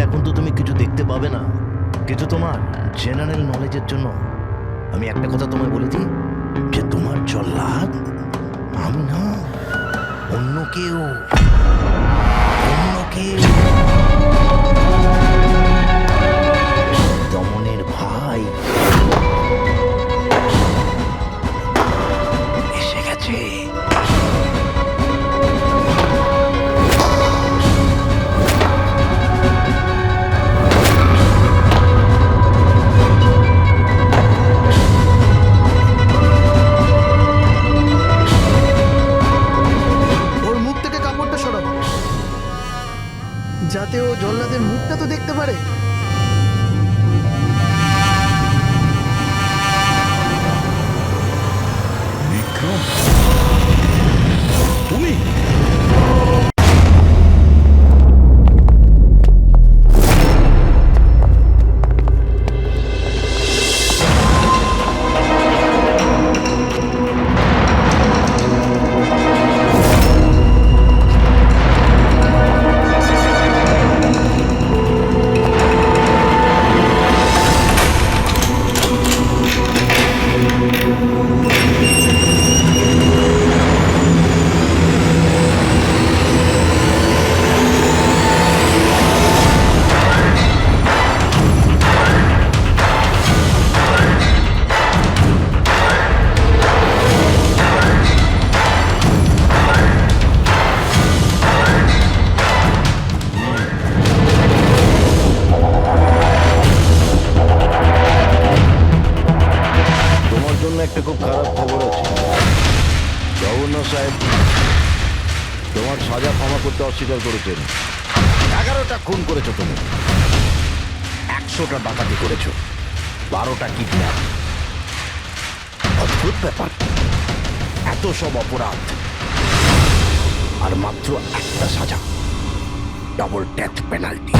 এখন তো তুমি কিছু দেখতে পাবে না, কিন্তু তোমার জেনারেল নলেজের জন্য আমি একটা কথা তোমায় বলে দিই, যে তোমার জল্লাদ আমি না, অন্য কেউ, অন্য কেউ। দমনের ভাই এসে গেছে। যাতে ও জল্লাদের মুখটা তো দেখতে পারে। বিক্রম, তুমি? একটা খুব খারাপ খবর আছে গভর্নর সাহেব, তোমার সাজা ক্ষমা করতে অস্বীকার করেছেন। 11টা খুন করেছো তুমি, 100টা ডাকাতি করেছো, 12টা কিডন্যাপ। অদ্ভুত ব্যাপার, এত সব অপরাধ আর মাত্র একটা সাজা, ডাবল ডেথ পেনাল্টি।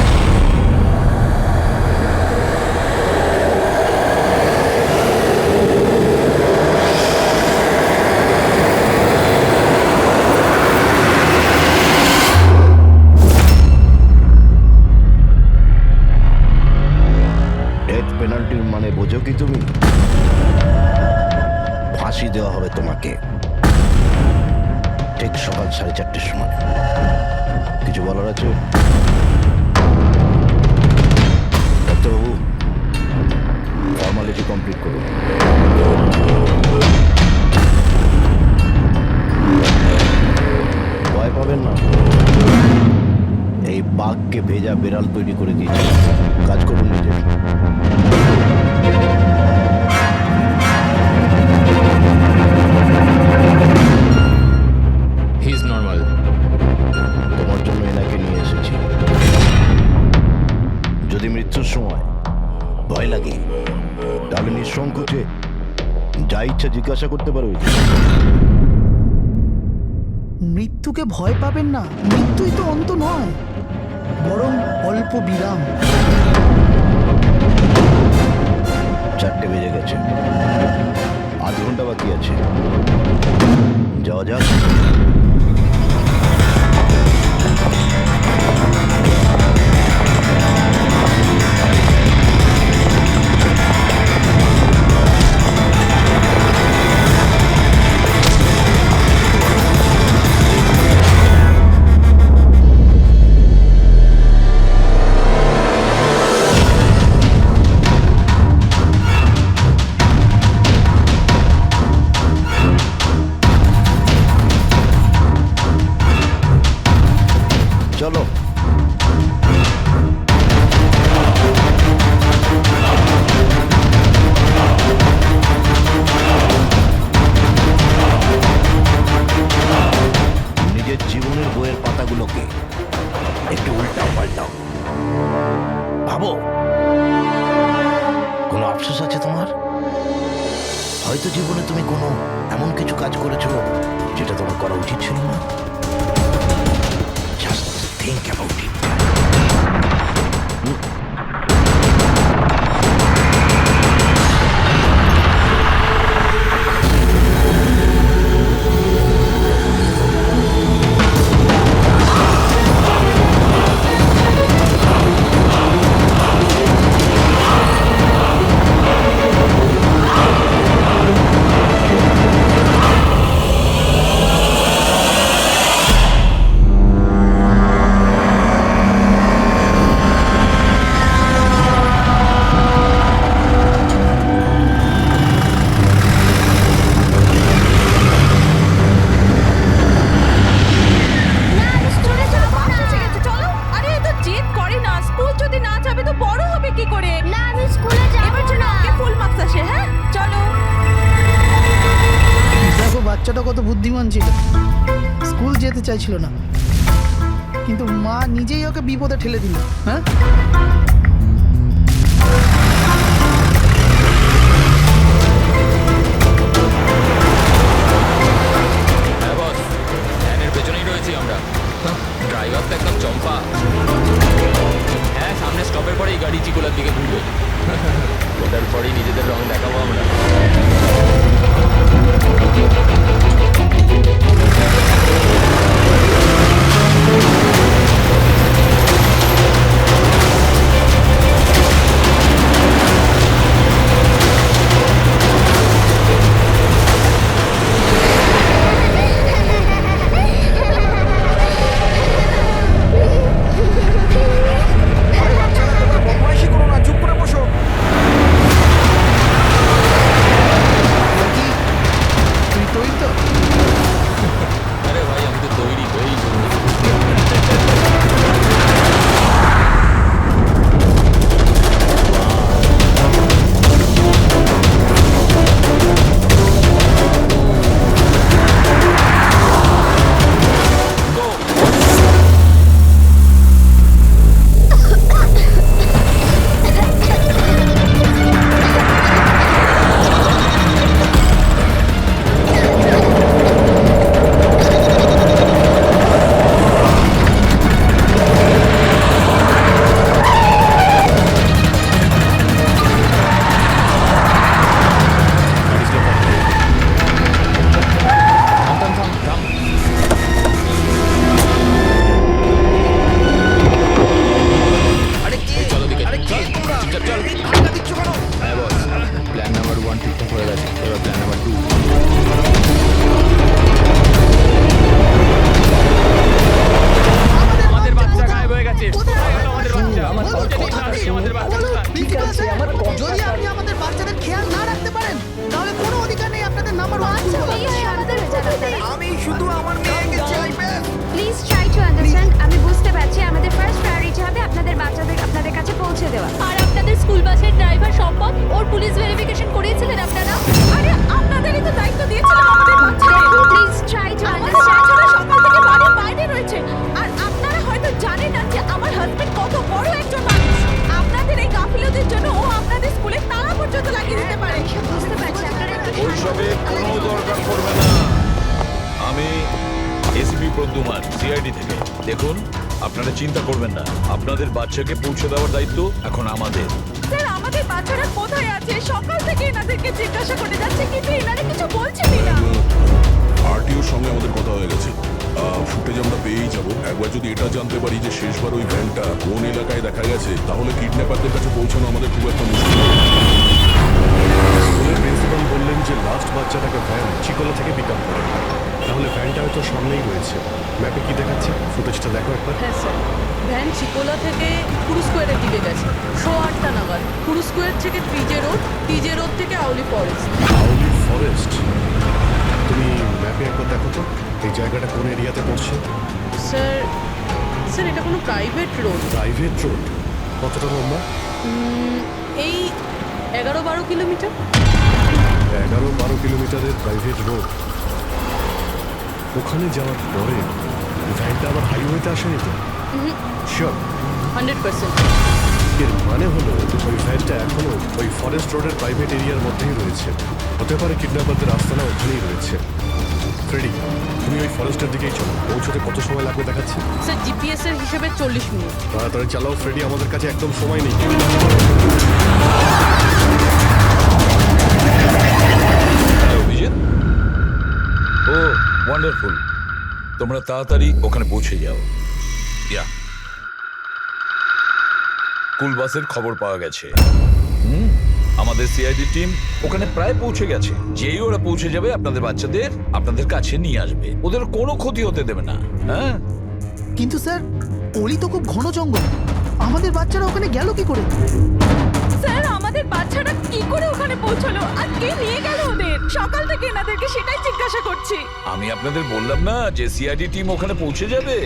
পেনাল্টির মানে বোঝো কি তুমি? ফাঁসি দেওয়া হবে তোমাকে ঠিক সকাল 4:30টার সময়। কিছু বলার আছে ডাক্তারবাবু? ফর্মালিটি কমপ্লিট করুন। ভয় পাবেন না, এই বাঘকে ভেজা বিড়াল তৈরি করে দিয়েছে। কাজ করুন নিজে। He is normal. তোমার জন্য এনাকে নিয়ে এসেছি। যদি মৃত্যুর সময় ভয় লাগে তাহলে নিঃসংকোচে যা ইচ্ছা জিজ্ঞাসা করতে পারো। মৃত্যুকে ভয় পাবেন না, মৃত্যুই তো অন্ত নয়, বরং অল্প বিরাম। 4টে বেজে গেছে, আধ ঘন্টা বাকি আছে, যাওয়া যাক। চলো। নিজের জীবনের বইয়ের পাতাগুলোকে একটু উল্টাও পাল্টাও, ভাবো কোনো আফসোস আছে তোমার? হয়তো জীবনে তুমি কোনো এমন কিছু কাজ করেছো যেটা তোমার করা উচিত ছিল না। Just think about it. বুদ্ধিমান ছিল, স্কুল যেতে চাইছিল না, কিন্তু মা নিজেই ওকে বিপদে ঠেলে দিল। হ্যাঁ, হ্যাঁ বস, ভ্যানের পেছনেই রয়েছি আমরা। ড্রাইভার তো একদম চম্পা। হ্যাঁ, সামনে স্টপের পরেই গাড়ি চিকোলার দিকে ঘুরবে। ওটার পরেই নিজেদের রং দেখাবো আমরা। তুই তৈরি তো? আরে ভাই, আমি তো তৈরি হয়েই চলছি। থাম, থাম, থাম, থাম। এই চলো দিকে, চল, চুপচাপ চল। হ্যাঁ বস, প্ল্যান নাম্বার 1 ঠিকঠাক হয়ে গেছে, এবার প্ল্যান নাম্বার 2। আমাদের বাচ্চা গায়েব হয়ে গেছে। কোথায় গেল আমাদের বাচ্চা? আমাদের বাচ্চা কোথায়? ঠিক আছে, যদি আপনি আমাদের বাচ্চাদের খেয়াল না রাখতে পারেন, তাহলে কোনো অধিকার নেই আপনাদের নাম্বার ওয়ান। আমি শুধু আমার মেয়েকে চাই ব্যাস। Please try to understand. আমি বুঝতে পারছি আমাদের ফার্স্ট প্রায়োরিটি হবে আপনাদের বাচ্চাদের আপনাদের কাছে পৌঁছে দেওয়া। আর আপনাদের স্কুল বাসের ড্রাইভার সম্পদ ওর পুলিশ ভেরিফিকেশন করিয়েছিলেন আপনারা? আরে আপনাদেরই তো দায়িত্ব দিয়েছিলাম আমাদের বাচ্চাদের। প্লিজ ট্রাই টু আমাদের আন্ডারস্ট্যান্ড। বাচ্চারা সকাল থেকে বাড়ির বাইরে রয়েছে, আর আপনারা হয়তো জানেন না যে আমার হাজবেন্ড কত বড় একজন মানুষ। আপনাদের এই গাফিলতির জন্য ও আপনাদের স্কুলে তালা পর্যন্ত লাগিয়ে দিতে পারে। বুঝতে পারছি আপনারা একটু ওইসবে কোনো দরকার পড়বে না। আমি এসপি প্রদ্যুমান, সিআইডি থেকে। দেখুন, আপনারা চিন্তা করবেন না, আপনাদের বাচ্চাকে পৌঁছে দেওয়ার দায়িত্ব এখন আমাদের। স্যার, আমাদের বাচ্চারা কোথায় আছে? সকাল থেকে এনাদেরকে জিজ্ঞাসা করে যাচ্ছে, কিন্তু এনারা কিছু বলছেনই না। আরটিওর সঙ্গে আমাদের কথা হয়ে গেছে, ফুটেজ আমরা পেয়েই যাব। একবার যদি এটা জানতে পারি যে শেষবার ওই ভ্যানটা কোন এলাকায় দেখা গেছে, তাহলে কিডন্যাপারদের কাছে পৌঁছানো আমাদের খুব একটা মুশকিল হবে। স্কুলের প্রিন্সিপাল বললেন যে লাস্ট বাচ্চাটাকে ভ্যান চিকোলা থেকে পিক আপ করে। তাহলে ভ্যানটা হয়তো সামনেই রয়েছে। ম্যাপে কি দেখাচ্ছে? ফুটেজটা দেখো একবার। হ্যাঁ স্যার, ভ্যান চিকোলা থেকে কুরু স্কোয়ারের দিকে গেছে 8:30 নাগাদ। কুরু স্কোয়ার থেকে টিজে রোড থেকে আউলি ফরেস্ট। আউলি ফরেস্ট? তুমি ম্যাপে একবার দেখো তো এই জায়গাটা কোন এরিয়াতে পড়ছে। স্যার এটা কোনো প্রাইভেট রোড। Private road? কতটা লম্বা? এই 11-12 কিলোমিটার। 11-12 কিলোমিটারের প্রাইভেট রোড। ওখানে যাওয়ার পরে ভ্যানটা আবার হাইওয়েতে আসেনি তো? শিওর? 100%। এর মানে হলো ওই ভ্যানটা এখনো ওই ফরেস্ট রোডের প্রাইভেট এরিয়ার মধ্যেই রয়েছে। হতে পারে কিডন্যাপারদের আস্তানা ওখানেই রয়েছে। ফ্রেডি, তুমি ওই ফরেস্টের দিকেই চলো। পৌঁছতে কত সময় লাগবে দেখাচ্ছে? স্যার জিপিএস এর হিসেবে 40 মিনিট। তাড়াতাড়ি চালাও ফ্রেডি, আমাদের কাছে একদম সময় নেই। অভিজিৎ, ও ওয়ান্ডারফুল, তোমরা তাড়াতাড়ি ওখানে পৌঁছে যাও। ইয়া, স্কুল বাসের খবর পাওয়া গেছে। আমাদের সিআইডি টিম ওখানে প্রায় পৌঁছে গেছে। যেই ওরা পৌঁছে যাবে আপনাদের বাচ্চাদের আপনাদের কাছে নিয়ে আসবে। ওদের কোনো ক্ষতি হতে দেবে না। হ্যাঁ, কিন্তু স্যার, অলি তো খুব ঘন জঙ্গল। আমাদের বাচ্চারা ওখানে গেল কি করে? স্যার, আমাদের বাচ্চারা কি করে ওখানে পৌঁছলো আর কে নিয়ে গেল ওদের? সকাল থেকে এনাদেরকে সেটাই জিজ্ঞাসা করছি। আমি আপনাদের বললাম না যে সিআইডি টিম ওখানে পৌঁছে যাবে।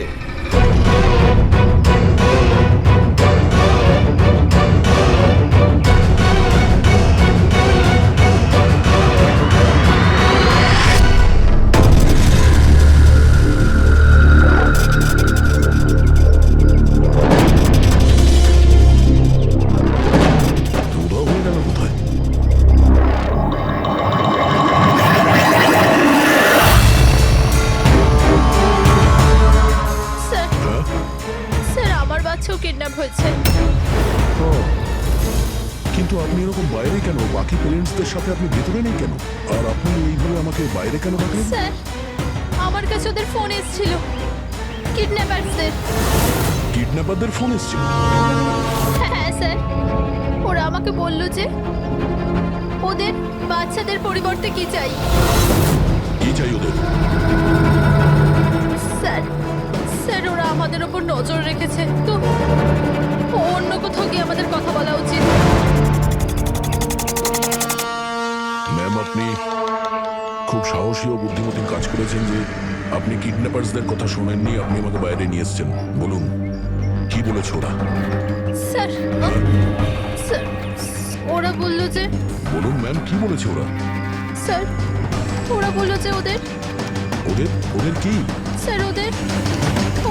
কাছেও কিডন্যাপ হয়েছে। কিন্তু আপনি এরকম বাইরে কেন? বাকি পেরেন্টসদের সাথে আপনি ভেতরে নেই কেন? আর আপনি এইভাবে আমাকে বাইরে কেন রাখলেন? স্যার আমার কাছে ওদের ফোন এসেছিল, কিডন্যাপারসদের। কিডন্যাপারদের ফোন এসেছিল? হ্যাঁ স্যার, ওরা আমাকে বলল যে ওদের বাচ্চাদের পরিবর্তে কি চাই। কি চাই ওদের? স্যার স্যার ওরা আমাদের ওপর নজর রেখেছে, তো অন্য কোথাও গিয়ে আমাদের কথা বলা উচিত। ম্যাম, আপনি খুব সাহসী ও বুদ্ধিমতী কাজ করেছেন যে আপনি কিডন্যাপার্সদের কথা শোনেননি, আপনি আমাকে বাইরে নিয়ে এসেছেন। বলুন কি বলেছে ওরা? স্যার স্যার ওরা বলল যে, বলুন ম্যাম, কি বলেছে ওরা? স্যার ওরা বলল যে ওদের ওদের ওদের কি? স্যার ওদের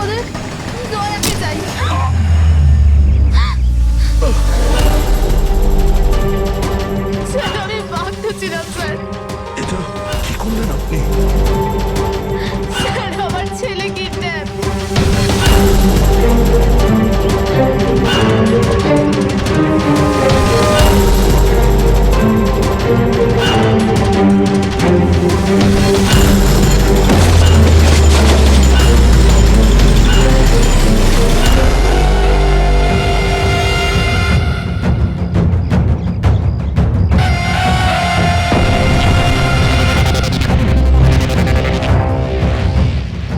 ওদের দয়াকে চাই। স্যার আমি ভাবতেছিলাম স্যার। এটা কি করলেন আপনি? স্যার আমার ছেলে কিডন্যাপ।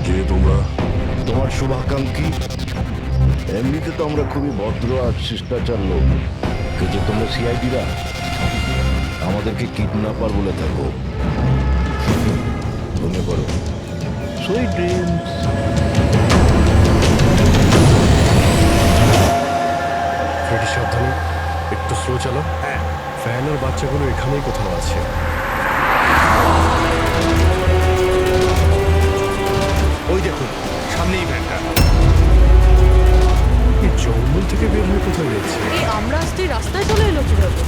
কে তোমরা? তোমার শুভাকাঙ্ক্ষী। এমনিতে তো আমরা খুবই ভদ্র আর শিষ্টাচার লোক, কিন্তু তোমরা সিআইডিরা আমাদেরকে কিডন্যাপার বলে থাকো। মনে করো সুইট ড্রিমস। ফ্রেডি সাবধানে, একটু স্লো চালো। হ্যাঁ, ফ্যান আর বাচ্চাগুলো এখানেই কোথাও আছে। ওই দেখুন সামনেই ভ্যানটা। এই জঙ্গল থেকে বের হয়ে কোথায় যাচ্ছে? এই আমরা আসতে রাস্তায় চলে এলো কিভাবে?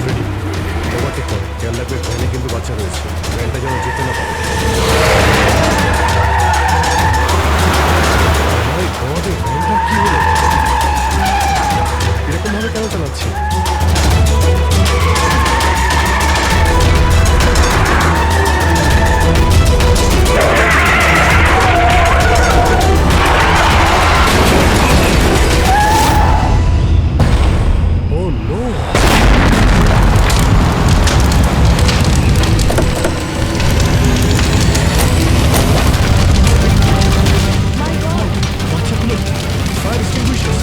ফ্রেডি, ওভারটেক কর। খেয়াল রাখবে ভ্যানে কিন্তু বাচ্চা রয়েছে, ভ্যানটা যেন যেতে না পারে। ভাই, আমাদের ভ্যানটা কি হলো? এরকম ভাবে কেন চালাচ্ছে? Oh no! বাচ্চাগুলো ফায়ার এক্সটিংগুইশার।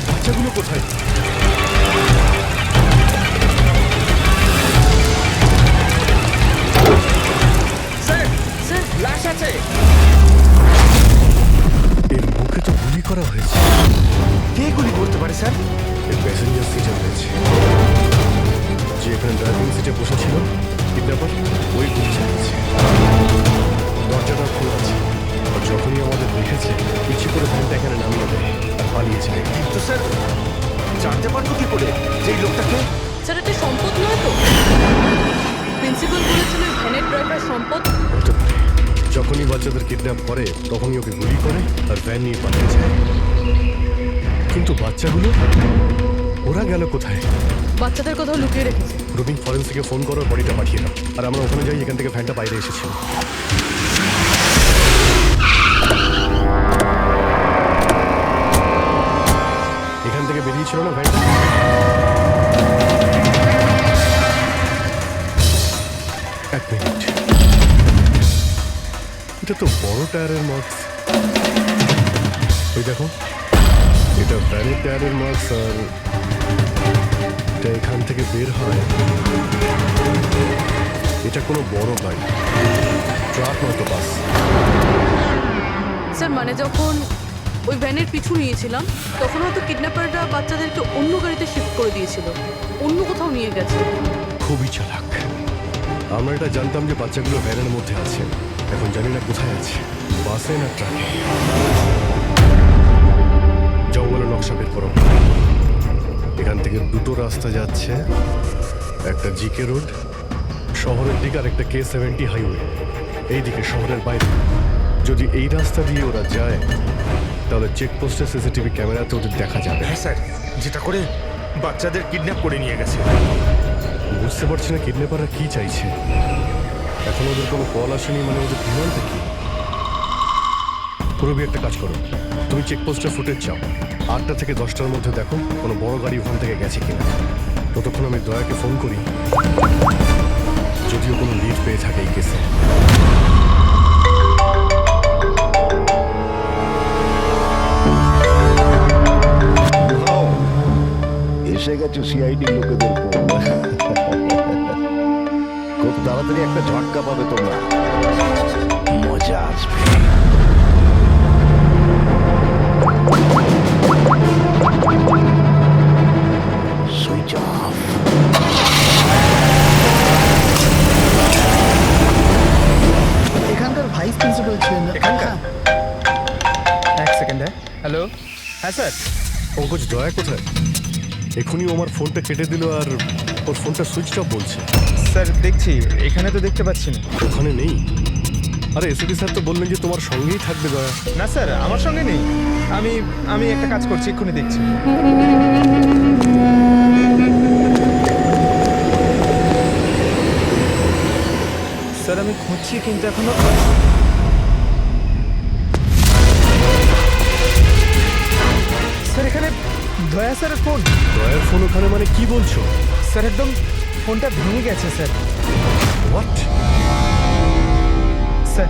বাচ্চাগুলো কোথায়? লাশ আছে। এর মুখে তো গুলি করা হয়েছে। কে গুলি করতে পারে স্যার? এর প্যাসেঞ্জার সিটে রয়েছে। যে এখানে ড্রাইভিং সিটে বসেছিল কিডন্যাপার, ওই গুলি চালিয়েছে। দরজাটা খোলা আছে, আর যখনই আমাদের দেখেছে ইচ্ছে করে ভ্যানটা এখানে নামিয়ে দেয় আর পালিয়ে যায়। কিন্তু স্যার জানতে পারবো কি করে যে এই লোকটাকে? স্যার এটা সম্পদ নয় তো? প্রিন্সিপাল বলেছিল ওই ভ্যানের ড্রাইভার সম্পদ। হতে পারে। যখনই বাচ্চাদের কিডন্যাপ করে তখনই ওকে গুলি করে আর ভ্যান নিয়ে পালিয়ে যায়। কিন্তু বাচ্চাগুলো ওরা গেল কোথায়? বাচ্চাদের কোথাও লুকিয়ে রেখেছে। রুবিন ফরেন্সিকে ফোন করো, বডিটা পাঠিয়ে দাও। আর আমরা ওখানে যাই, এখান থেকে ভ্যানটা বাইরে এসেছিল। এখান থেকে বেরিয়েছিল না ভ্যানটা? এক মিনিট, এটা তো বড় টায়ারের মার্কস। ওই দেখো, এটা ভ্যানের টায়ারের মার্কস, আর এটা এখান থেকে বের হয়। এটা কোনো বড় গাড়ি, ট্রাক নয়তো বাস। স্যার মানে যখন ওই ভ্যানের পিছু নিয়েছিলাম তখন হয়তো কিডন্যাপাররা বাচ্চাদেরকে অন্য গাড়িতে শিফট করে দিয়েছিল, অন্য কোথাও নিয়ে গেছে। খুবই চালাক। আমরা এটা জানতাম যে বাচ্চাগুলো ভ্যানের মধ্যে আছে, এখন জানি না কোথায় আছে, বাসে না ট্রাকে। জঙ্গলের নকশা বের করো। এখান থেকে দুটো রাস্তা যাচ্ছে, একটা জিকে রোড শহরের দিকে আর একটা K70 হাইওয়ে এইদিকে শহরের বাইরে। যদি এই রাস্তা দিয়ে ওরা যায় তাহলে চেকপোস্টে সিসিটিভি ক্যামেরাতে ওদের দেখা যাবে। হ্যাঁ স্যার, যেটা করে বাচ্চাদের কিডন্যাপ করে নিয়ে গেছে। বুঝতে পারছি না কিডন্যাপাররা কি চাইছে। এখন ওদের কোনো কল আসেনি, মানে ওদের বিমানটা কি? পুরবি একটা কাজ করো, তুমি চেকপোস্টের ফুটেজ চাও, 8টা থেকে 10টার মধ্যে দেখো কোনো বড় গাড়ি ওখান থেকে গেছে কিনা। ততক্ষণ আমি দয়াকে ফোন করি, যদিও কোনো লিড পেয়ে থাকে এই কেসে। এসে গেছো সিআইডি লোকেদের ফোন। খুব তাড়াতাড়ি একটা ঝটকা পাবে তোমরা, মজা আসবে। Switch off. এখানকার ভাইস প্রিন্সিপাল ছিলেন। এখানকার? এক সেকেন্ড। হ্যালো, হ্যাঁ স্যার। পঙ্কজ, দয়া কোথায়? এখনই ও আমার ফোনটা কেটে দিল আর ওর ফোনটা সুইচ অফ বলছে। স্যার দেখছি, এখানে তো দেখতে পাচ্ছি না। ওখানে নেই? আরে এসপি স্যার তো বললেন যে তোমার সঙ্গেই থাকবে দয়া। না স্যার, আমার সঙ্গে নেই। আমি একটা কাজ করছি, এক্ষুনি দেখছি। স্যার আমি খুঁজছি কিন্তু এখনো। স্যার এখানে দয়া স্যারের ফোন। দয়ার ফোন ওখানে মানে কি বলছো? স্যার একদম ফোনটা ভেঙে গেছে স্যার। হোয়াট? স্যার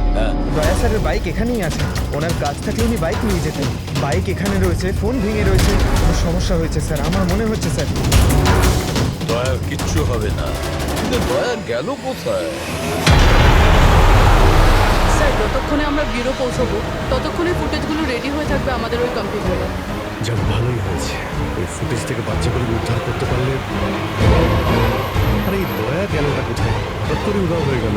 দয়া স্যারের বাইক এখানেই আছে। ওনার কাছ থেকে উনি বাইক নিয়ে যেতেন। বাইক এখানে রয়েছে, ফোন ভেঙে রয়েছে। কোনো সমস্যা হয়েছে স্যার, আমার মনে হচ্ছে স্যার। দয়ার কিচ্ছু হবে না। কিন্তু দয়া গেল কোথায়? স্যার যতক্ষণে আমরা ব্যুরো পৌঁছবো ততক্ষণে ফুটেজগুলো রেডি হয়ে থাকবে আমাদের ওই কম্পিউটারে। যাক, ভালোই হয়েছে। ওই ফুটেজ থেকে বাচ্চাগুলোকে উদ্ধার করতে পারলে। আরে এই দয়া গেলটা কোথায়? হঠাৎ করে উধাও হয়ে গেল।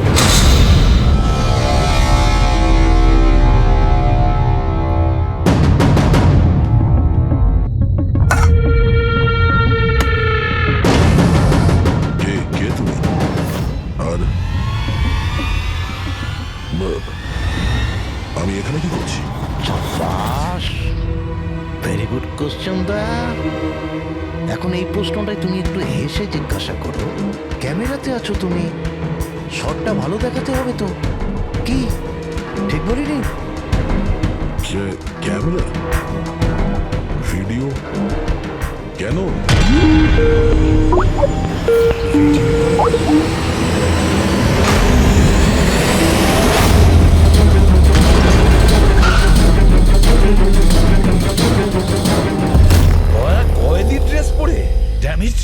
কে তুমি? আর আমি এখানে কি করছি? সাবাস, ভেরি গুড কোশ্চেন দা। এখন এই প্রশ্নটাই তুমি একটু হেসে জিজ্ঞাসা করো। ক্যামেরাতে আছো তুমি, শটটা ভালো দেখাতে হবে তো। কি ঠিক বলিনি? যে ক্যামেরা, ভিডিও, কেন? দয়া কয়েদি ড্রেস পরে ড্যামেজ।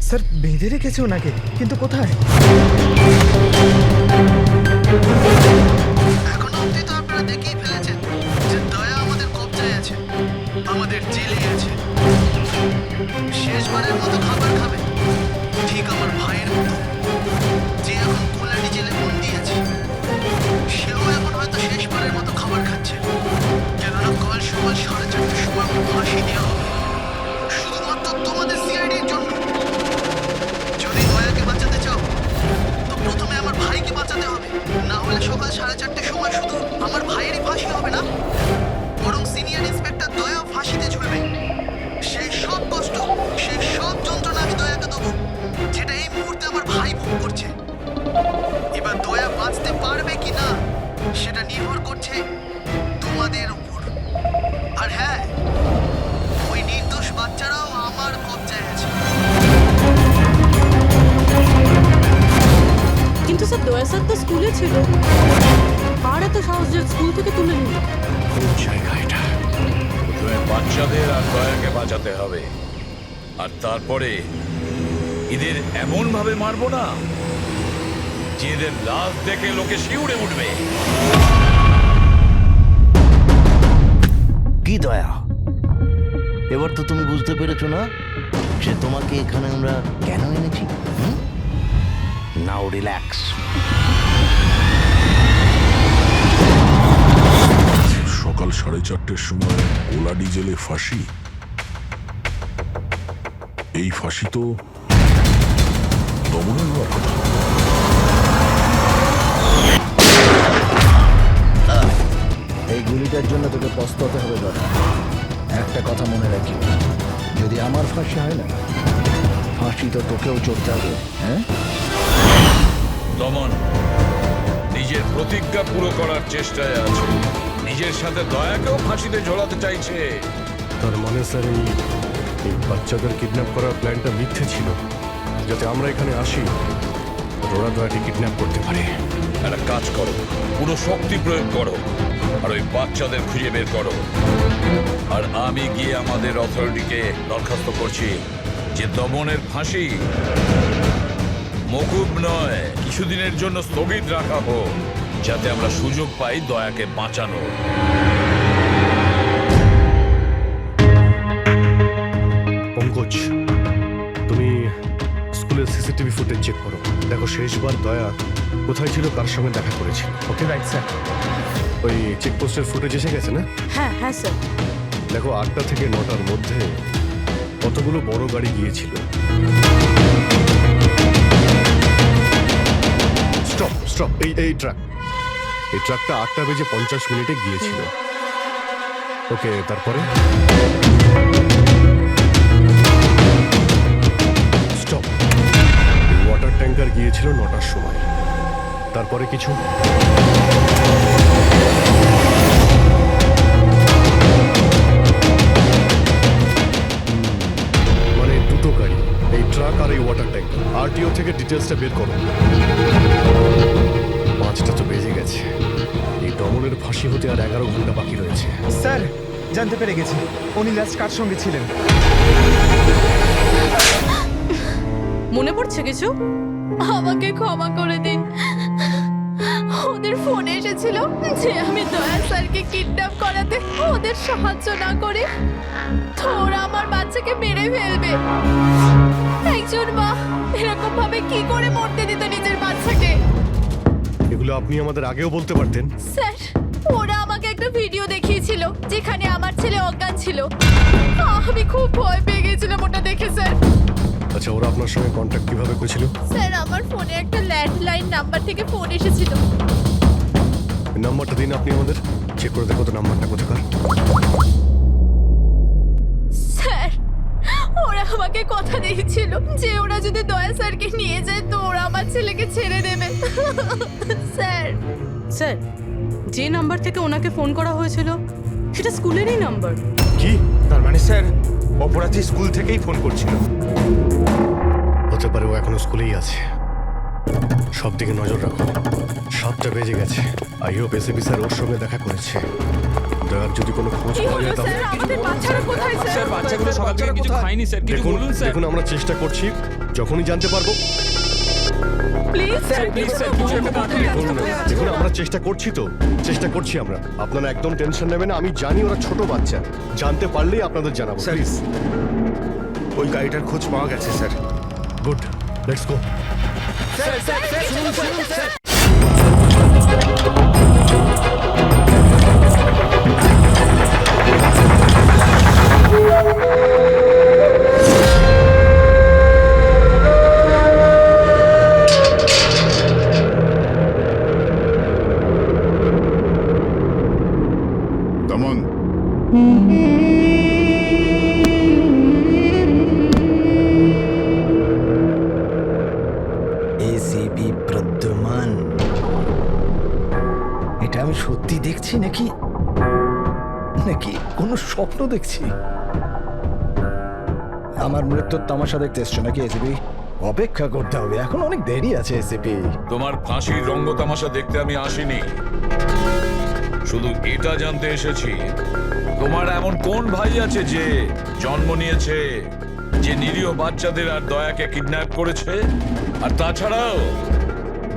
স্যার বেঁধে রেখেছে ওনাকে, কিন্তু কোথায়? এখন অবধি তো আপনারা দেখেই ফেলেছেন যে দয়া আমাদের কবজায় আছে, আমাদের জেলে আছে। শেষবারের মতো খাবার খাবে, ঠিক আমার ভাইয়ের মতো, যে এখন কোলাডি জেলে বন্দি আছে। সেও এখন হয়তো শেষবারের মতো খাবার খাচ্ছে, কেননা কাল সকাল 4:30টার সময় ওকে ফাঁসি দেওয়া হবে, শুধুমাত্র তোমাদের সিআইডির জন্য। যদি দয়াকে বাঁচাতে চাও তো প্রথমে আমার ভাইকে বাঁচাতে হবে, না হলে সকাল 4:30টার সময় শুধু আমার ভাইয়েরই ফাঁসি হবে না, বরং সিনিয়র ইন্সপেক্টর দয়াও ফাঁসিতে ঝুলবে। সেই সব কষ্ট, সেই সব যন্ত্রণা আমি দয়াকে দেবো, যেটা এই মুহূর্তে আমার ভাই ভোগ করছে। এবার দয়া বাঁচতে পারবে কি না সেটা নির্ভর করছে তোমাদের উপর। আর হ্যাঁ, ওই নির্দোষ বাচ্চারাও আমার কবজায় আছে। কিন্তু স্যার দয়া স্যার তো স্কুলে ছিল, আর এত সাহস যে স্কুল থেকে তুলে নিল। কোন জায়গা এটা? প্রথমে বাচ্চাদের আর দয়াকে বাঁচাতে হবে, আর তারপরে এদের এমন ভাবে মারবো না যে এদের লাশ দেখে লোকে শিউরে উঠবে। কি দয়া, এবার তো তুমি বুঝতে পেরেছো না যে তোমাকে এখানে আমরা কেন এনেছি? নাও রিল্যাক্স। 4:30 সময় ওলা ডিজেলে ফাঁসি। এই ফাঁসি তো দমনের হওয়ার কথা। এই গুলিটার জন্য তোকে পস্তাতে হবে দাদা। একটা কথা মনে রাখি, যদি আমার ফাঁসি হয় না, ফাঁসি তো তোকেও চড়তে হবে। হ্যাঁ দমন নিজের প্রতিজ্ঞা পুরো করার চেষ্টায় আছে, নিজের সাথে দয়াকেও ফাঁসিতে ঝোলাতে চাইছে। তার মানে স্যার এই বাচ্চাদের কিডন্যাপ করার প্ল্যানটা মিথ্যে ছিল, যাতে আমরা এখানে আসি ওরা দয়াকে কিডন্যাপ করতে পারে। একটা কাজ করো, পুরো শক্তি প্রয়োগ করো আর ওই বাচ্চাদের খুঁজে বের করো। আর আমি গিয়ে আমাদের অথরিটিকে দরখাস্ত করছি যে দমনের ফাঁসি মকুব নয়, কিছুদিনের জন্য স্থগিত রাখা হোক, যাতে আমরা সুযোগ পাই দয়াকে বাঁচানোর। পঙ্কজ, তুমি স্কুলের সিসিটিভি ফুটেজ চেক করো, দেখো শেষবার দয়া কোথায় ছিল, কার সঙ্গে দেখা করেছিল। Okay right sir. ওই চেকপোস্টের ফুটেজ এসে গেছে না? হ্যাঁ হ্যাঁ স্যার। দেখো 8টা থেকে 9টার মধ্যে কতগুলো বড় গাড়ি গিয়েছিল। স্টপ স্টপ, এই ট্রাকটা 8:50 গিয়েছিল। ওকে, তারপরে স্টপ, ওয়াটার ট্যাঙ্কার গিয়েছিল 9টার সময়। তারপরে কিছু মানে দুটো গাড়ি, এই ট্রাক আর এই ওয়াটার ট্যাঙ্কার। আরটিও থেকে ডিটেলসটা বের করো। 5টা তো বেজে গেছে, এই দমনের ফাঁসি হতে আর 11 ঘন্টা বাকি রয়েছে। স্যার জানতে পেরে গেছি উনি লাস্ট কার সঙ্গে ছিলেন। মনে পড়ছে কিছু? আমাকে ক্ষমা করে দিন। ওদের ফোন এসেছিল যে আমি দয়া স্যারকে কিডন্যাপ করাতে ওদের সাহায্য না করে তো ওরা আমার বাচ্চাকে মেরে ফেলবে। একজন মা এরকম ভাবে কি করে মরতে দিত নিজের বাচ্চাকে? এগুলো আপনি আমাদের আগেও বলতে পারতেন। স্যার, ওরা আমাকে একটা ভিডিও দেখিয়েছিল যেখানে আমার ছেলে অজ্ঞান ছিল। আমি খুব ভয় পেয়ে গেছিলাম ওটা দেখে স্যার। আচ্ছা, ওরা আপনার সঙ্গে কন্ট্যাক্ট কিভাবে করেছিল? স্যার, আমার ফোনে একটা ল্যান্ডলাইন নাম্বার থেকে ফোন এসেছিল। নাম্বারটা দিন আপনি আমাদের, চেক করে দেখো তো নাম্বারটা কোথাকার। স্যার, ওরা আমাকে কথা দিয়েছিল যে ওরা যদি দয়া স্যারকে নিয়ে যায় তো ওরা আমার ছেলেকে ছেড়ে দেবে। স্যার স্যার, যে নাম্বার থেকে ওনাকে ফোন করা হয়েছিল সেটা স্কুলেরই নাম্বার। কি? তার মানে স্যার অপরাধী স্কুল থেকেই ফোন করছিল। হতে পারে ও এখনো স্কুলেই আছে। সব দিকে নজর রাখো। 7টা বেজে গেছে। আই হোপ এসএপি স্যার ওর সঙ্গে দেখা করেছে। দয়ার যদি কোনো খোঁজ কি পাওয়া হলো যায় তাহলে স্যার? আমাদের বাচ্চারা কোথায় স্যার? স্যার বাচ্চাগুলো সকাল থেকে কিছু খায়নি স্যার, কিছু দেখুন বলুন স্যার। দেখুন আমরা চেষ্টা করছি, যখনই জানতে পারবো। প্লিজ স্যার, প্লিজ স্যার, কিছু একটা দেখুন, দেখুন আমরা চেষ্টা করছি আমরা। আপনারা একদম টেনশন নেবেন না, আমি জানি ওরা ছোট বাচ্চা। জানতে পারলেই আপনাদের জানাবো। প্লিজ। ওই গাড়িটার খোঁজ পাওয়া গেছে স্যার। Good, let's go. দমন, এসিপি প্রদ্যুমান, এটা আমি সত্যি দেখছি নাকি নাকি কোনো স্বপ্ন দেখছি? আমার মৃত্যুর তামাশা দেখতে এসছো নাকি এসিপি? অপেক্ষা করতে হবে, এখন অনেক দেরি আছে এসিপি। তোমার ফাঁসির রঙ্গ তামাশা দেখতে আমি আসিনি, শুধু এটা জানতে এসেছি তোমার এমন কোন ভাই আছে যে জন্ম নিয়েছে, যে নিরীহ বাচ্চাদের আর দয়াকে কিডন্যাপ করেছে, আর তাছাড়াও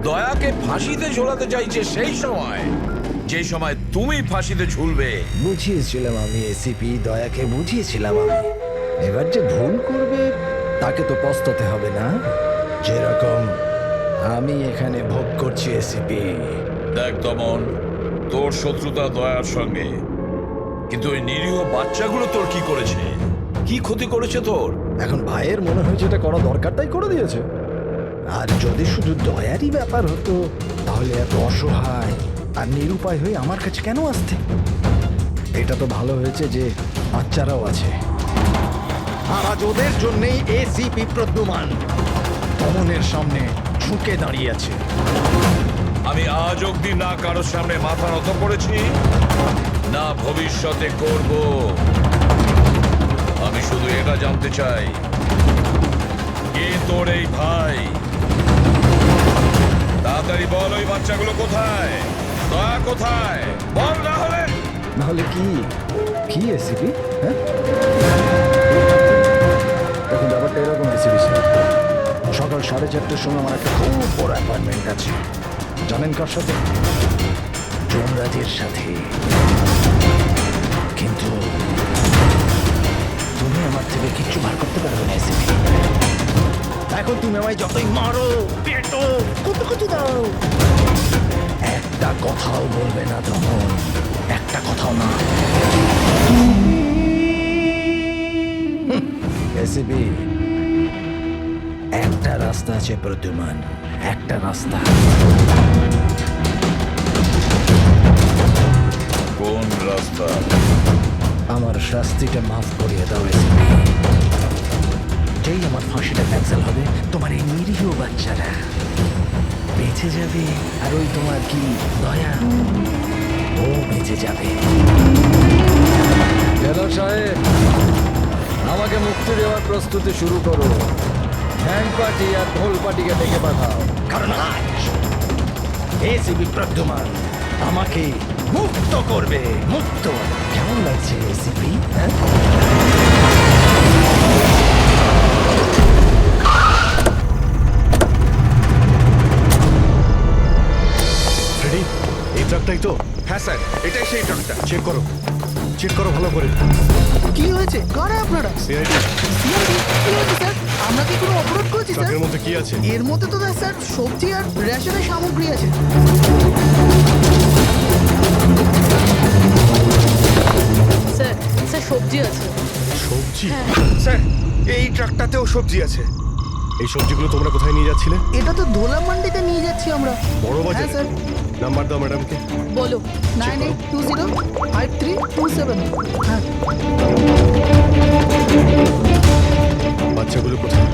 দয়াকে ফাঁসিতে ঝোলাতে চাইছে সেই সময় যেই সময় তুমি ফাঁসিতে ঝুলবে। বুঝিয়েছিলাম আমি এসিপি, দয়াকে বুঝিয়েছিলাম আমি। এবার যে ভুল করবে তাকে তো পস্তাতে হবে না, যেরকম আমি এখানে ভোগ করছি এসিপি। দেখ দমন, তোর শত্রুতা দয়ার সঙ্গে, কিন্তু ওই নিরীহ বাচ্চাগুলো তোর কি করেছে? কি ক্ষতি করেছে তোর? এখন ভাইয়ের মনে হয়েছে এটা করা দরকার তাই করে দিয়েছে। আর যদি শুধু দয়ারই ব্যাপার হতো তাহলে এত অসহায় আর নিরুপায় হয়ে আমার কাছে কেন আসতে? এটা তো ভালো হয়েছে যে বাচ্চারাও আছে। আর আজ ওদের জন্যই এসিপি প্রদ্যুমান দমনের সামনে ঝুঁকে দাঁড়িয়ে আছে। আমি আজ অব্দি না কারোর সামনে মাথা নত করেছি, না ভবিষ্যতে করব। আমি শুধু এটা জানতে চাই, কে তোর এই ভাই? তাড়াতাড়ি বল, ওই বাচ্চাগুলো কোথায়? দয়া কোথায়? বল, না হলে কি কি এসিপি? হ্যাঁ, এখন ব্যাপারটা এরকম এসিপি স্যার, সকাল 4:30টার সময় আমার একটা খুব বড় অ্যাপয়েন্টমেন্ট আছে। জানেন কার সাথে? যমরাজের সাথে। কিন্তু তুমি আমার থেকে কিচ্ছু বার করতে পারবে না এসিপি। এখন তুমি আমায় যতই মারো, পেটো, কত কিছু দাও, একটা কথাও বলবে না দমন, একটা কথাও না। এসিপি, একটা রাস্তা আছে প্রদ্যুমান, একটা রাস্তা। কোন রাস্তা? আমার শাস্তিটা মাফ করিয়ে দাও এসিপি। যেই আমার ফাঁসিটা ক্যান্সেল হবে, তোমার এই নিরীহ বাচ্চারা বেঁচে যাবে। আর ওই তোমার কি দয়া, ও বেঁচে যাবে। জেলার সাহেব, আমাকে মুক্তি দেওয়ার প্রস্তুতি শুরু করো। ব্যান্ড পার্টি আর ঢোল পার্টিকে ডেকে পাঠাও, কারণ আজ এসিপি প্রদ্যুমান আমাকে মুক্ত করবে। মুক্ত। কেমন লাগছে এসিপি? হ্যাঁ, ফ্রেডি, এই ট্রাকটাই তো? হ্যাঁ স্যার, এটাই সেই ট্রাকটা। চেক করো, চেক করো ভালো করে। কি হয়েছে? কারা আপনারা? সিআইডি। সিআইডি? কি হয়েছে স্যার? আমরা কি কোনো অপরাধ করেছি স্যার? ট্রাকের মধ্যে কি আছে? এর মধ্যে তো স্যার সবজি আর রেশনের সামগ্রী আছে। স্যার, স্যার সবজি আছে। সবজি? স্যার, এই ট্রাকটাতেও সবজি আছে। এই সবজিগুলো তোমরা কোথায় নিয়ে যাচ্ছিলে? এটা তো ধোলা মান্ডিতে নিয়ে যাচ্ছি আমরা। বড় বাজার? হ্যাঁ স্যার। নাম্বার দাও ম্যাডামকে। বলো। 98205327। হ্যাঁ। বাচ্চাগুলো কোথায়?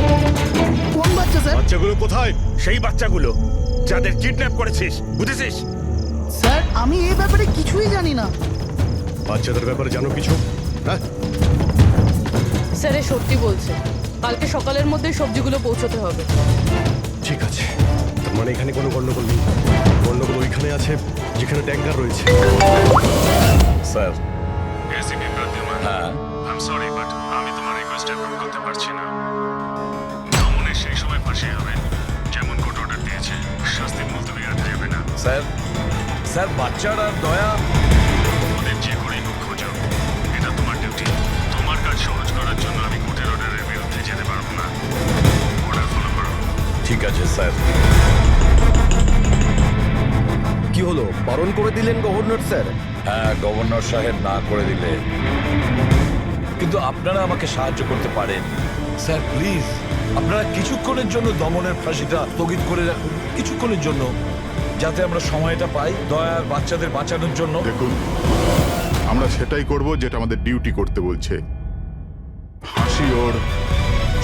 কোন বাচ্চা স্যার? বাচ্চাগুলো কোথায়? সেই বাচ্চাগুলো যাদের কিডন্যাপ করেছিস, বুঝেছিস? স্যার, আমি এই ব্যাপারে কিছুই জানি না। বাচ্চাদের ব্যাপারে জানো কিছু? হ্যাঁ, স্যার এ সত্যি বলছে। কালকে সকালের মধ্যে সবজিগুলো পৌঁছতে হবে। ঠিক আছে। তার মানে এখানে কোনো গন্ডগোল নেই। গন্ডগোল ওইখানে আছে যেখানে ট্যাঙ্কার রয়েছে। স্যার। এসিপি প্রদ্যুমান, হ্যাঁ, আই এম সরি বাট আমি তোমার রিকোয়েস্ট অ্যাপ্রুভ করতে পারছি না। দমনের সেই সময় ফাঁসি হবে যেমন কোর্ট অর্ডার দিয়েছে। শাস্তি মুলতবি রাখা যাবে না। স্যার, স্যার বাচ্চারা দয়া, ওদের যে করেই হোক খোঁজো। এটা তোমার ডিউটি। তোমার কাজ সহজ করার জন্য আমি কোর্টের অর্ডারের বিরুদ্ধে যেতে পারবো না। অর্ডার ফলো করো। ঠিক আছে স্যার। কি হলো, বারণ করে দিলেন গভর্নর স্যার? হ্যাঁ, গভর্নর সাহেব না করে দিলে, কিন্তু আপনারা আমাকে সাহায্য করতে পারেন স্যার। প্লিজ, আপনারা কিছুক্ষণের জন্য দমনের ফাঁসিটা স্থগিত করে রাখুন, কিছুক্ষণের জন্য, যাতে আমরা সময়টা পাই দয়ার বাচ্চাদের বাঁচানোর জন্য। দেখুন, আমরা সেটাই করব যেটা আমাদের ডিউটি করতে বলছে। ফাঁসি ওর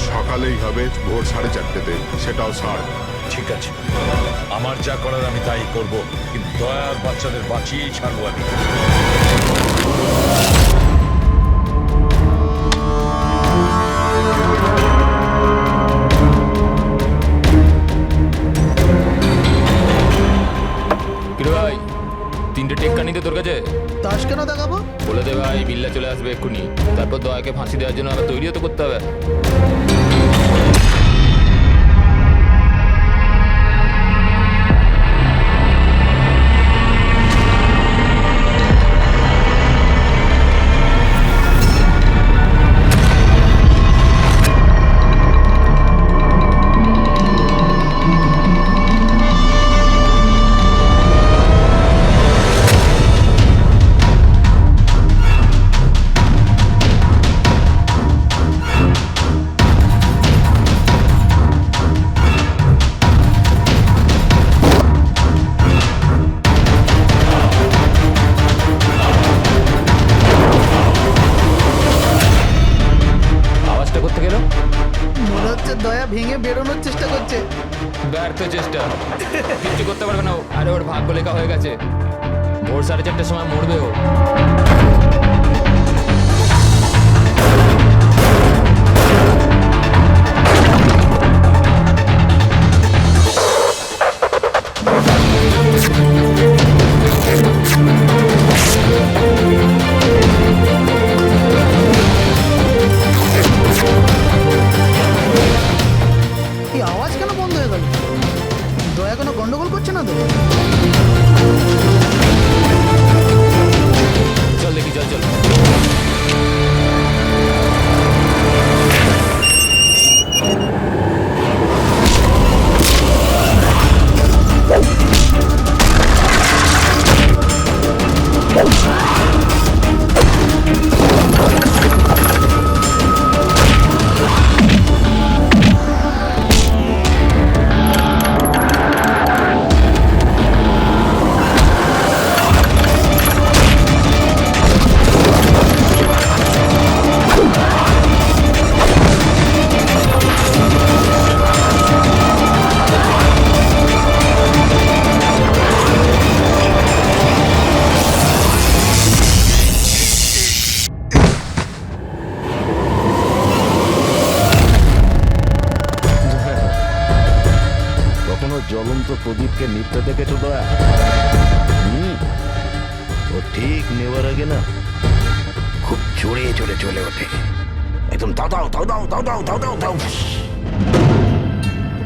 সকালেই হবে, ভোর 4:30-তে, সেটাও ছাড়। ঠিক আছে, আমার যা করার আমি তাই করব, কিন্তু দয়ার বাচ্চাদের বাঁচিয়েই ছাড়বো আমি। কিরে ভাই, 3টে টেক্কা নিতে তোর কাছে? তাস কেন দেখাবো? বলে দে ভাই, বিল্লা চলে আসবে এক্ষুনি। তারপর দয়াকে ফাঁসি দেওয়ার জন্য আবার তৈরিও তো করতে হবে। নিয়ে বেরোনোর চেষ্টা করছে। ব্যর্থ চেষ্টা, কিচ্ছু করতে পারবে না ও। আরে ওর ভাগ্য লেখা হয়ে গেছে, ভোর 4:30টার সময় মরবে ও। এই আওয়াজ কেন বন্ধ হয়ে গেল? দয়া কোনো গন্ডগোল করছে না তো? চল দেখি, চল চল। কখনো জ্বলন্ত প্রদীপকে নিত্যে দেখেছো দয়া? ও ঠিক নেওয়ার আগে না খুব জোরে জোরে চলে ওঠে, একদম দাও দাও দাও দাও দাও দাও দাও দাও দাও।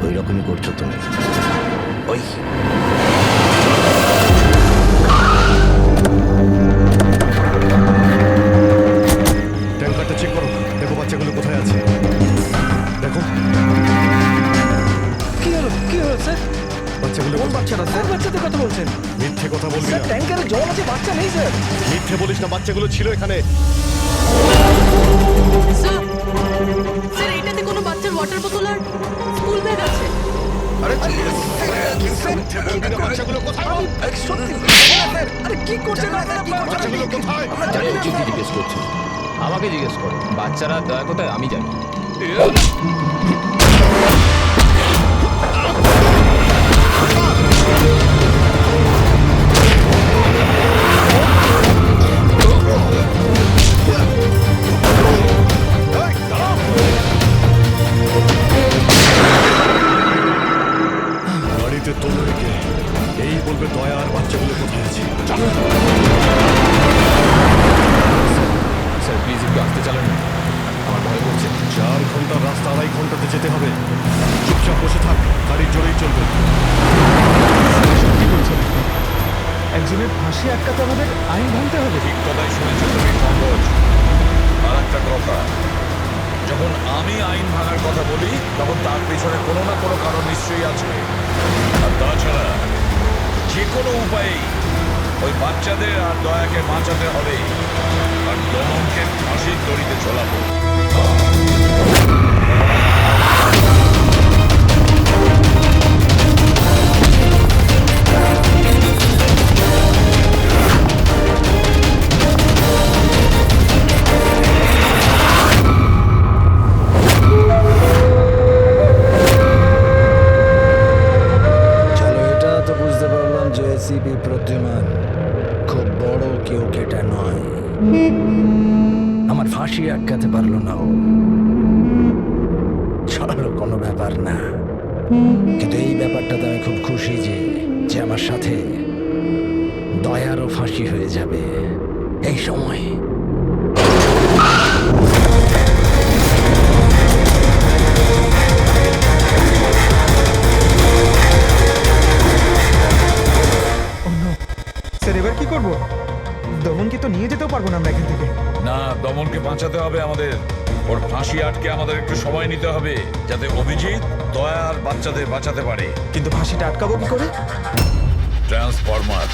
ওই রকমই করছো তুমি। ওই ট্যাঙ্কারটা চেক করো, দেখো বাচ্চাগুলো কোথায় আছে। দেখো কি হলো কি হলো স্যার? বাচ্চাগুলো কোন বাচ্চারা স্যার? বাচ্চাদের কথা বলছেন? মিথ্যে কথা বলবি না, ট্যাঙ্কারে জল আছে, বাচ্চা নেই স্যার। মিথ্যে বলিস না, বাচ্চাগুলো ছিল এখানে। স্যার স্যার এটাতে কোনো বাচ্চার ওয়াটার বোতল আর স্কুল ব্যাগ আছে। আরে মিথ্যে বলবি না, বাচ্চাগুলো কোথায়? আরে কি করছেন বাচ্চাগুলো কোথায়? কি জিজ্ঞেস করছি? আমাকে জিজ্ঞেস করো, বাচ্চারা দয়া কোথায় আমি জানি। গাড়িতে তোলো রেখে এই বলবে দয়া আর বাচ্চাগুলো কোথায় আছে। স্যার প্লিজ একটু আসতে চালান না, আমার ভয় করছে। 4 ঘন্টার রাস্তা 2.5 ঘন্টাতে যেতে হবে। চুপচাপ বসে থাক, গাড়ির জোরেই চলবে। একজনের ফাঁসি আটকাতে আমাদের আইন ভাঙতে হবে। ঠিক কথাই শুনেছো তুমি পঙ্কজ। আর একটা কথা, যখন আমি আইন ভাঙার কথা বলি তখন তার পেছনে কোনো না কোনো কারণ নিশ্চয়ই আছে। আর তাছাড়া যে কোনো উপায়েই ওই বাচ্চাদের আর দয়াকে বাঁচাতে হবে, আর দমনকে ফাঁসির দড়িতে ঝোলাবো। চলো, এটা তো বুঝতে পারলাম যে এসিপি প্রদ্যুমান খুব বড় কেউ কেটা নয়। আমার ফাঁসি আটকাতে পারলো না ও। চলো, কোনো ব্যাপার না। কিন্তু এই ব্যাপারটাতে আমি খুব খুশি যে আমার সাথে দয়ারও ফাঁসি হয়ে যাবে এই সময়। স্যার এবার কি করব? দমনকে তো নিয়ে যেতেও পারবো না আমরা এখান থেকে। না, দমনকে বাঁচাতে হবে আমাদের। ওর ফাঁসি আটকে আমাদের একটু সময় নিতে হবে, যাতে অভিজিৎ দয়া আর বাচ্চাদের বাঁচাতে পারে। কিন্তু ফাঁসিটা আটকাবো কি করে? ট্রান্সফরমার।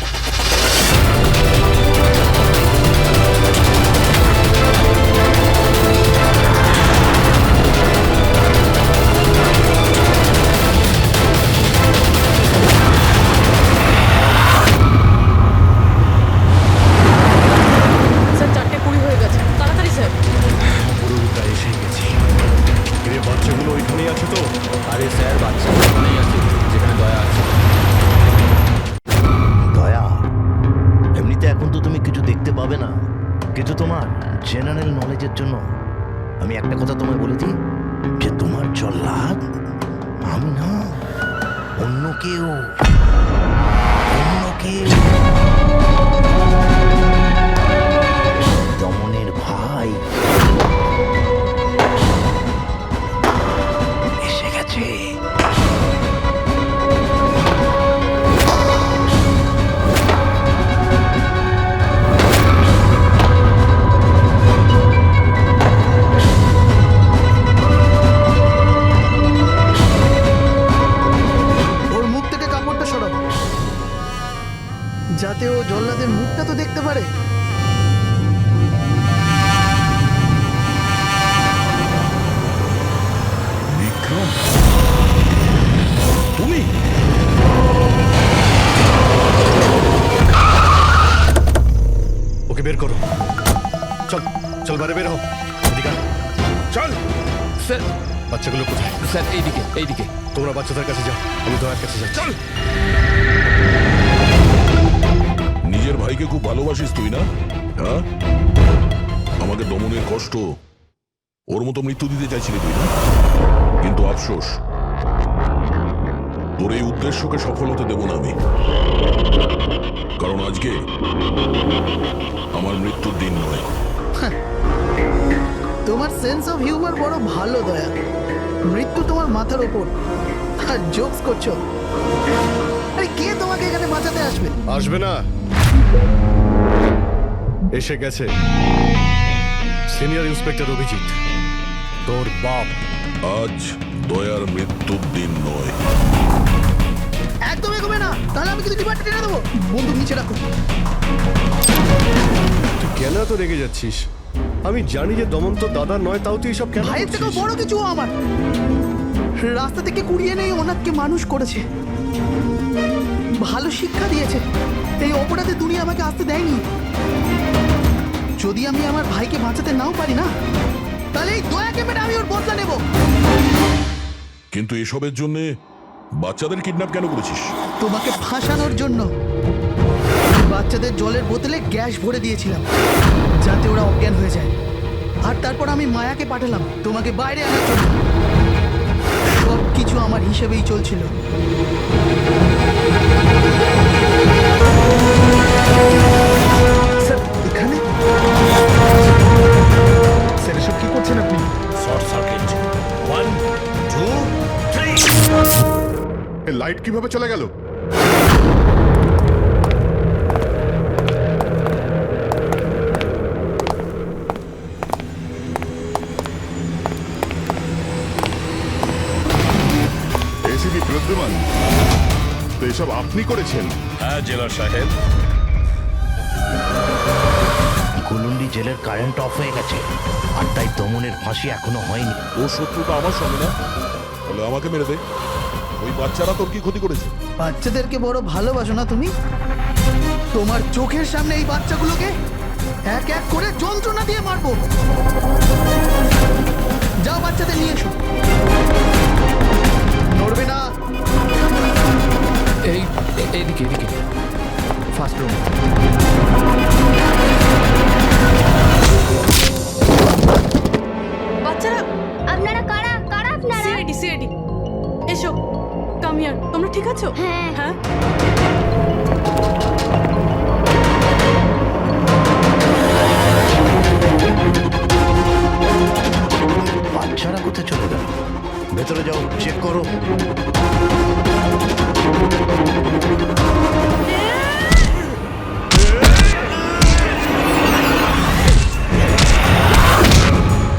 স্যার 4:20 হয়ে গেছে, তাড়াতাড়ি স্যার। পুরোটা এসে গেছি। বাচ্চাগুলো ওইখানেই আছে তো? এখন তো তুমি কিছু দেখতে পাবে না, কিন্তু তোমার জেনারেল নলেজের জন্য আমি একটা কথা তোমায় বলে দিই, যে তোমার জল্লাদ আমি না, অন্য কেউ। দমনের ভাই এসে গেছে। ওর মুখ থেকে কাপড়টা সরাও, যাতে ও জল্লাদের মুখটা তো দেখতে পারে। বিক্রম, তুমি? ওকে বের করো। চল চল, বাইরে বের হও। এদিকে আয়। চল। স্যার বাচ্চাগুলো কোথায়? স্যার এইদিকে এইদিকে। তোমরা বাচ্চাদের কাছে যাও, আমি দয়ার কাছে যাই। চল। নিজের ভাইকে খুব ভালোবাসিস তুই না? হ্যাঁ, আমাকে দমনের কষ্ট, ওর মতো মৃত্যু দিতে চাইছিলি তুই না? কিন্তু আফসোস, তোর এই উদ্দেশ্যকে সফল হতে দেব না আমি। কারণ আজকে আমার মৃত্যুর দিন নয়। তোমার সেন্স অফ হিউমার বড় ভালো দয়া। মৃত্যু তোমার মাথার ওপর আর জোকস করছো। আরে কে তোমাকে এখানে বাঁচাতে আসবে? আসবে না, এসে গেছে সিনিয়র ইন্সপেক্টর অভিজিৎ, তোর বাপ। আজ দয়ার মৃত্যুর দিন নয়। একদম এগোবে না, তাহলে আমি কিন্তু ডিপার্টমেন্টে টেনে দেবো। বন্দুক নিচে রাখো। তুই কেন এত রেগে যাচ্ছিস? আমি জানি যে দমন তো দাদা নয়, তাও তুই সব কেন ভাইয়ের থেকেও করছিস? বড় কিছু ও আমার। রাস্তা থেকে কুড়িয়ে নেই ওনাকে মানুষ করেছে, ভালো শিক্ষা দিয়েছে। এই অপরাধে দুনিয়া আমাকে আসতে দেয়নি। যদি আমি আমার ভাইকে বাঁচাতে নাও পারি না, তাহলে এই দয়াকে মেরে আমি ওর বদলা নেব। কিন্তু এসবের জন্য বাচ্চাদের কিডন্যাপ কেন করেছিস? তোমাকে ফাঁসানোর জন্য। বাচ্চাদের জলের বোতলে গ্যাস ভরে দিয়েছিলাম, যাতে ওরা অজ্ঞান হয়ে যায়। আর তারপর আমি মায়াকে পাঠালাম তোমাকে বাইরে আনার জন্য। সব কিছু আমার হিসেবেই চলছিল। স্যার, এখানে স্যার এসব কি করছেন আপনি? Short circuit. 1 2 3। লাইট কিভাবে চলে গেল? এসিপি প্রদ্যুমান, তো এসব আপনি করেছেন? হ্যাঁ জেলার সাহেব। কুলুন্ডি জেলের কারেন্ট অফ হয়ে গেছে, আর তাই দমনের ফাঁসি এখনো হয়নি। ও শত্রুটা আমার সঙ্গে না, বলে আমাকে মেরে দে। ওই বাচ্চারা তোর কি ক্ষতি করেছে? বাচ্চাদেরকে বড় ভালোবাসো না তুমি? তোমার চোখের সামনে এই বাচ্চাগুলোকে এক এক করে যন্ত্রণা দিয়ে মারবো। যাও বাচ্চাদের নিয়ে এসো। নড়বে না। এইদিকে এইদিকে। First room. বাচ্চারা, আপনারা কারা কারা আপনারা? সিআইডি এসো, কাম হিয়ার। তোমরা ঠিক আছো? হ্যাঁ। হ্যাঁ। বাচ্চারা কোথায় চলে গেল? ভেতরে যাও, চেক করো।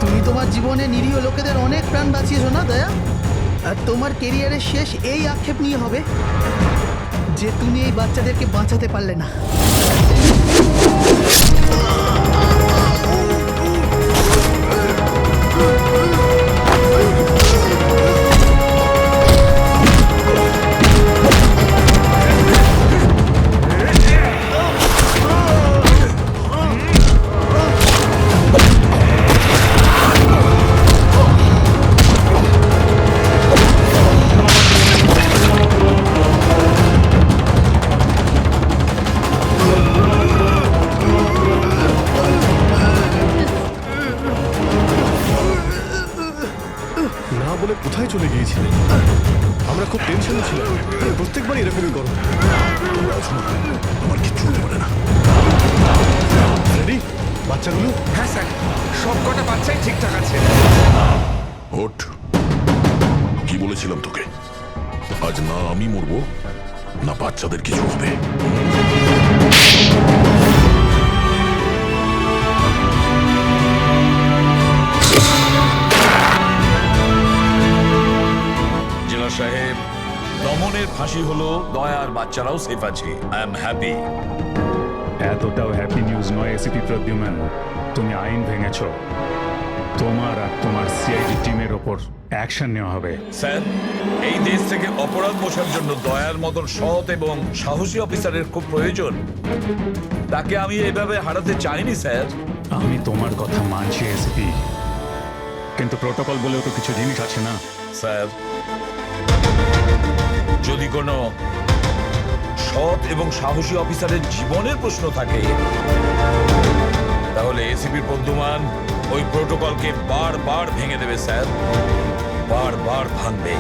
তুমি তোমার জীবনে নিরীহ লোকেদের অনেক প্রাণ বাঁচিয়েছো না দয়া? আর তোমার কেরিয়ারের শেষ এই আক্ষেপ নিয়ে হবে যে তুমি এই বাচ্চাদেরকে বাঁচাতে পারলে না। দিয়েছিলে আমরা খুব টেনশনে ছিলাম প্রত্যেকবার এরকমই করো আমার কিচ্ছু হতে পারে না। রেডি বাচ্চাগুলো হ্যাঁ স্যার সব কটা বাচ্চাই ঠিকঠাক আছে। ওঠ, কি বলেছিলাম তোকে? আজ না আমি মরবো না বাচ্চাদের কিছু হবে। জেলা সাহেব, দমনের ফাঁসি হলো, দয়ার বাচ্চারাও সেফ আছে। I am happy. এতটাও হ্যাপি নিউজ নয় এসিপি প্রদ্যুম্ন, তুমি আইন ভেঙেছ। তোমার আর তোমার সিআইডি টিমের ওপর অ্যাকশন নেওয়া হবে। স্যার, এই দেশ থেকে অপরাধ মোছার জন্য দয়ার মতন সৎ এবং সাহসী অফিসারের খুব প্রয়োজন। তাকে আমি এভাবে হারাতে চাইনি স্যার। আমি তোমার কথা মানছি এসিপি, কিন্তু প্রোটোকল বলেও তো কিছু জিনিস আছে না। স্যার, যদি কোনো সৎ এবং সাহসী অফিসারের জীবনের প্রশ্ন থাকে, তাহলে এসিপি প্রদ্যুম্ন ওই প্রোটোকলকে বারবার ভেঙে দেবে স্যার, বারবার ভাঙবে।